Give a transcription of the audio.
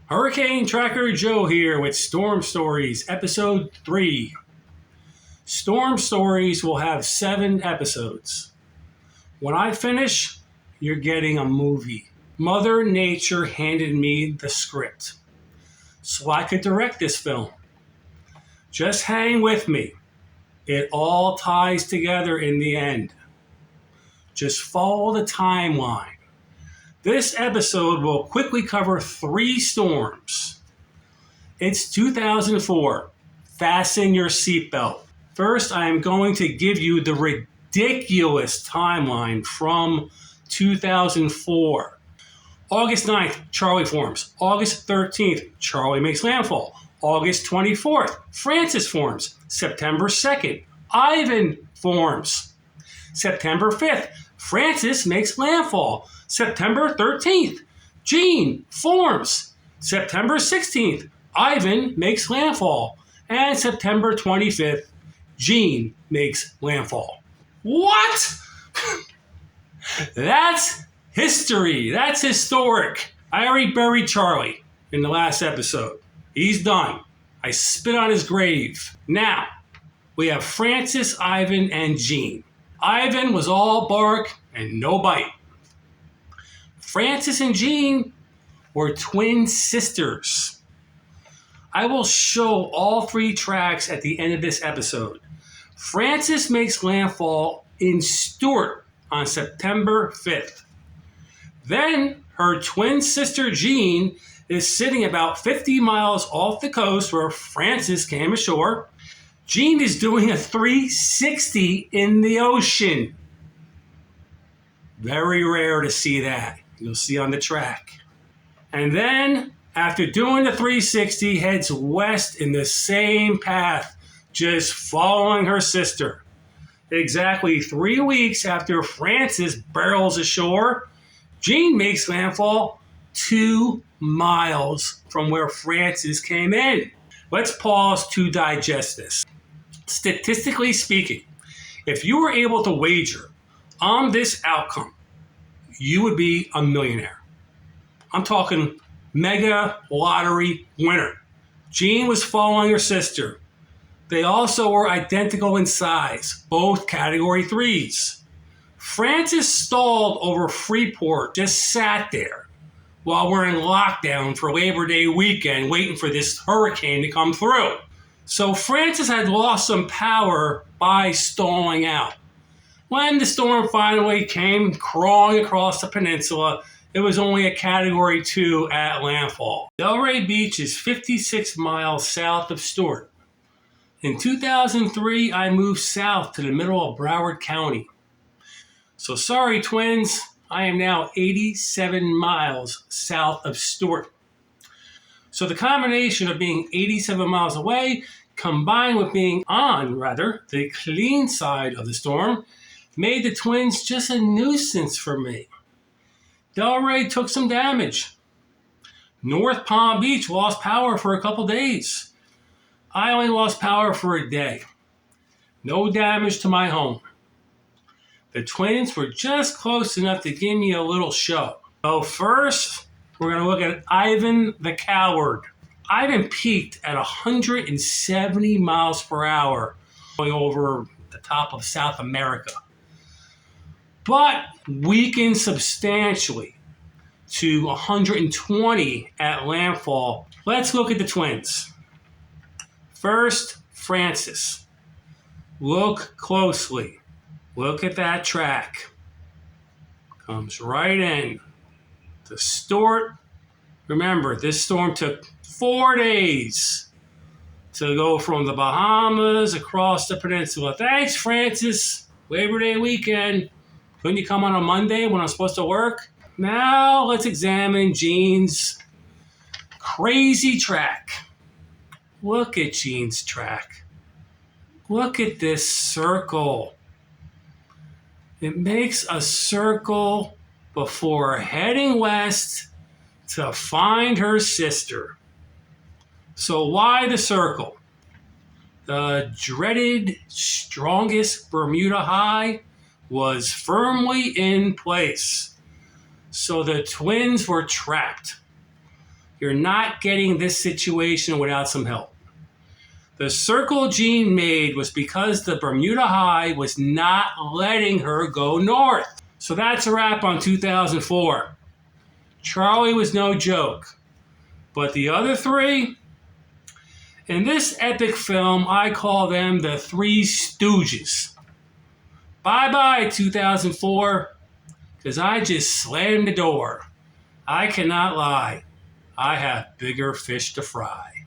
Hurricane Tracker Joe here with Storm Stories, Episode 3. Storm Stories will have 7 episodes. When I finish, you're getting a movie. Mother Nature handed me the script so I could direct this film. Just hang with me. It all ties together in the end. Just follow the timeline. This episode will quickly cover 3 storms. It's 2004. Fasten your seatbelt. First, I am going to give you the ridiculous timeline from 2004. August 9th, Charley forms. August 13th, Charley makes landfall. August 24th, Francis forms. September 2nd, Ivan forms. September 5th, Francis makes landfall. September 13th, Jeanne forms. September 16th, Ivan makes landfall. And September 25th, Jeanne makes landfall. What? That's history. That's historic. I already buried Charley in the last episode. He's done. I spit on his grave. Now, we have Francis, Ivan, and Jeanne. Ivan was all bark and no bite. Francis and Jeanne were twin sisters. I will show all 3 tracks at the end of this episode. Francis makes landfall in Stuart on September 5th. Then her twin sister Jeanne is sitting about 50 miles off the coast where Francis came ashore. Jeanne is doing a 360 in the ocean. Very rare to see that. You'll see on the track. And then, after doing the 360, heads west in the same path, just following her sister. Exactly 3 weeks after Francis barrels ashore, Jeanne makes landfall 2 miles from where Francis came in. Let's pause to digest this. Statistically speaking, if you were able to wager on this outcome, you would be a millionaire. I'm talking mega lottery winner. Jeanne was following her sister. They also were identical in size, both category 3s. Francis stalled over Freeport, just sat there while we're in lockdown for Labor Day weekend waiting for this hurricane to come through. So Francis had lost some power by stalling out. When the storm finally came crawling across the peninsula, it was only a Category 2 at landfall. Delray Beach is 56 miles south of Stuart. In 2003, I moved south to the middle of Broward County. So sorry, twins, I am now 87 miles south of Stuart. So the combination of being 87 miles away, combined with being on, the clean side of the storm, made the twins just a nuisance for me. Delray took some damage. North Palm Beach lost power for a couple days. I only lost power for a day. No damage to my home. The twins were just close enough to give me a little show. So first, we're going to look at Ivan the Coward. Ivan peaked at 170 miles per hour going over the top of South America, but weakened substantially to 120 at landfall. Let's look at the twins. First, Francis. Look closely. Look at that track. Comes right in. The Stuart. Remember, this storm took 4 days to go from the Bahamas across the peninsula. Thanks, Francis. Labor Day weekend. Couldn't you come on a Monday when I'm supposed to work? Now let's examine Jeanne's crazy track. Look at Jeanne's track. Look at this circle. It makes a circle before heading west to find her sister. So why the circle? The dreaded strongest Bermuda high was firmly in place. So the twins were trapped. You're not getting this situation without some help. The circle Jeanne made was because the Bermuda High was not letting her go north. So that's a wrap on 2004. Charley was no joke. But the other three, in this epic film, I call them the Three Stooges. Bye-bye, 2004, because I just slammed the door. I cannot lie. I have bigger fish to fry.